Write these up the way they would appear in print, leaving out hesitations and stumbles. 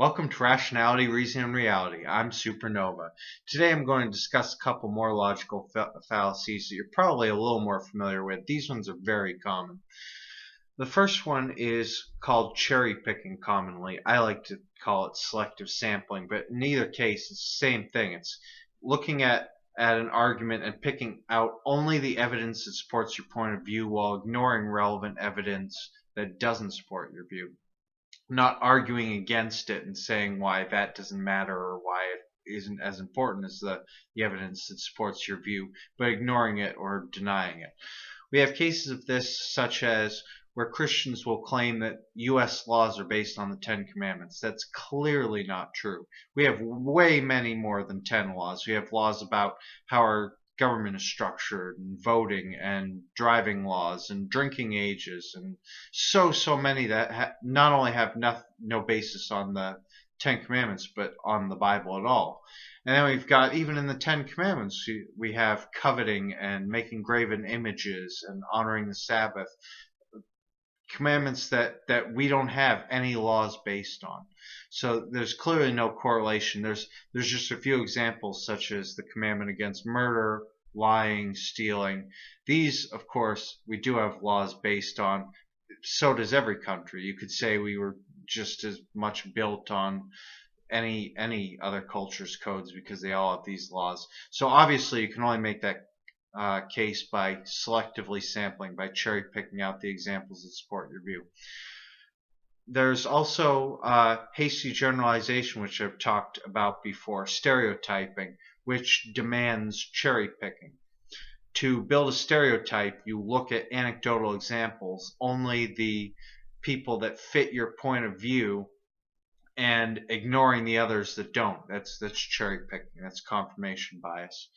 Welcome to Rationality, Reason, and Reality. I'm Supernova. Today I'm going to discuss a couple more logical fallacies that you're probably a little more familiar with. These ones are very common. The first one is called cherry picking commonly. I like to call it selective sampling, but in either case it's the same thing. It's looking at an argument and picking out only the evidence that supports your point of view while ignoring relevant evidence that doesn't support your view. Not arguing against it and saying why that doesn't matter or why it isn't as important as the evidence that supports your view, but ignoring it or denying it. We have cases of this such as where Christians will claim that U.S. laws are based on the Ten Commandments. That's clearly not true. We have way many more than 10 laws. We have laws about how our government is structured, and voting, and driving laws, and drinking ages, and so many that not only have no basis on the Ten Commandments, but on the Bible at all. And then we've got, even in the Ten Commandments, we have coveting and making graven images and honoring the Sabbath. Commandments that we don't have any laws based on. So there's clearly no correlation. There's just a few examples, such as the commandment against murder, lying, stealing. These, of course, we do have laws based on. So does every country. You could say we were just as much built on any other culture's codes because they all have these laws. So obviously you can only make that case by selectively sampling, by cherry picking out the examples that support your view. There's also hasty generalization, which I've talked about before, stereotyping, which demands cherry picking. To build a stereotype, you look at anecdotal examples, only the people that fit your point of view, and ignoring the others that don't. That's cherry picking. That's confirmation bias.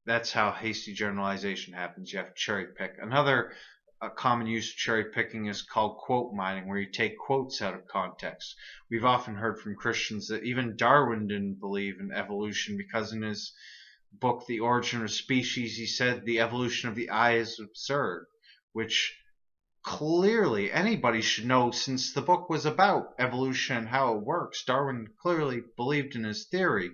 That's how hasty generalization happens. You have to cherry pick. Another common use of cherry picking is called quote mining, where you take quotes out of context. We've often heard from Christians that even Darwin didn't believe in evolution because in his book, The Origin of Species, he said the evolution of the eye is absurd, which clearly anybody should know, since the book was about evolution and how it works. Darwin clearly believed in his theory.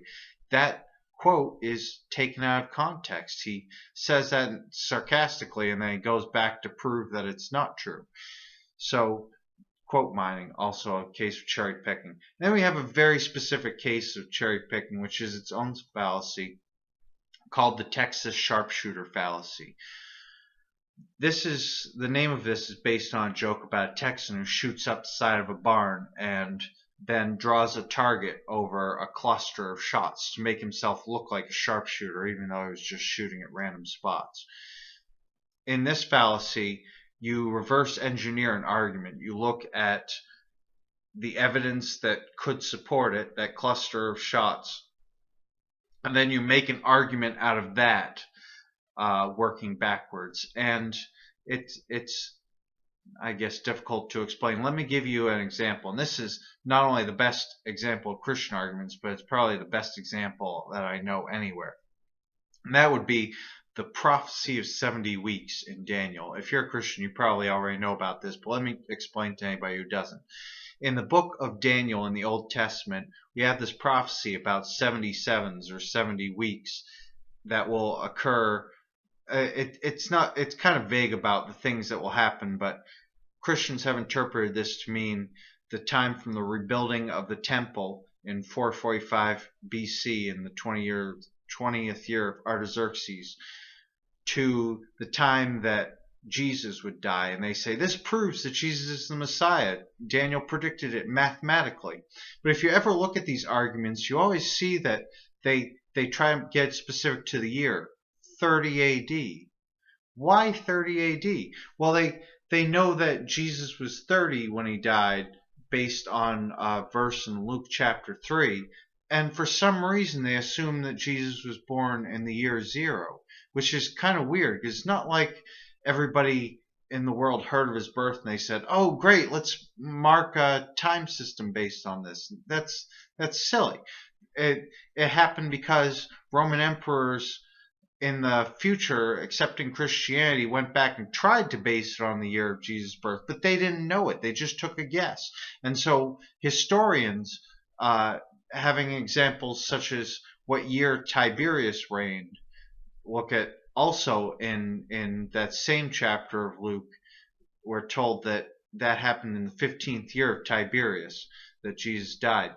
That quote is taken out of context. He says that sarcastically and then he goes back to prove that it's not true. So quote mining, also a case of cherry picking. And then we have a very specific case of cherry picking, which is its own fallacy, called the Texas Sharpshooter fallacy. The name of this is based on a joke about a Texan who shoots up the side of a barn and then draws a target over a cluster of shots to make himself look like a sharpshooter, even though he was just shooting at random spots. In this fallacy, you reverse engineer an argument. You look at the evidence that could support it, that cluster of shots, and then you make an argument out of that, working backwards. And it's I guess difficult to explain. Let me give you an example. And this is not only the best example of Christian arguments, but it's probably the best example that I know anywhere. And that would be the prophecy of 70 weeks in Daniel. If you're a Christian, you probably already know about this, but let me explain to anybody who doesn't. In the book of Daniel in the Old Testament, we have this prophecy about 77s or 70 weeks that will occur. It's kind of vague about the things that will happen, but Christians have interpreted this to mean the time from the rebuilding of the temple in 445 BC in the 20th year of Artaxerxes to the time that Jesus would die. And they say this proves that Jesus is the Messiah. Daniel predicted it mathematically. But if you ever look at these arguments, you always see that they try and get specific to the year. 30 AD. Why 30 AD? Well, they know that Jesus was 30 when he died based on a verse in Luke chapter 3. And for some reason, they assume that Jesus was born in the year 0, which is kind of weird because it's not like everybody in the world heard of his birth and they said, oh, great, let's mark a time system based on this. That's silly. It happened because Roman emperors in the future, accepting Christianity, went back and tried to base it on the year of Jesus' birth, but they didn't know it. They just took a guess. And so historians having examples such as what year Tiberius reigned. Look at also in that same chapter of Luke, we're told that that happened in the 15th year of Tiberius, that Jesus died.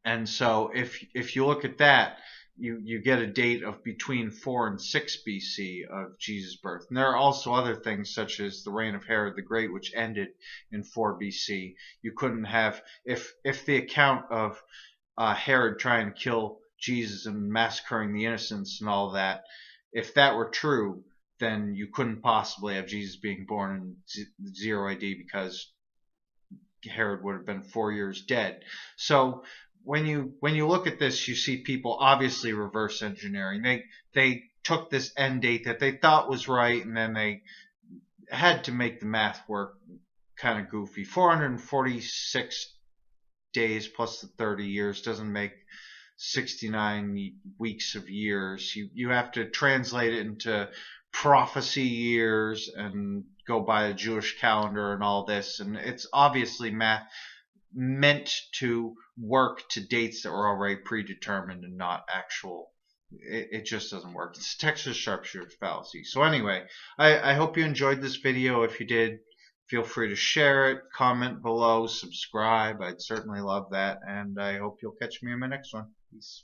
And so if you look at that, you get a date of between 4 and 6 BC of Jesus' birth. And there are also other things such as the reign of Herod the Great, which ended in 4 BC. You couldn't have, if the account of Herod trying to kill Jesus and massacring the innocents and all that, if that were true, then you couldn't possibly have Jesus being born in 0 AD, because Herod would have been 4 years dead. So when you look at this, you see people obviously reverse engineering. They took this end date that they thought was right, and then they had to make the math work kind of goofy. 446 days plus the 30 years doesn't make 69 weeks of years. You have to translate it into prophecy years and go by a Jewish calendar and all this, and it's obviously math meant to work to dates that were already predetermined and not actual. It just doesn't work. It's Texas Sharpshooter fallacy. So anyway, I hope you enjoyed this video. If you did, feel free to share it, comment below, subscribe. I'd certainly love that, and I hope you'll catch me in my next one. Peace.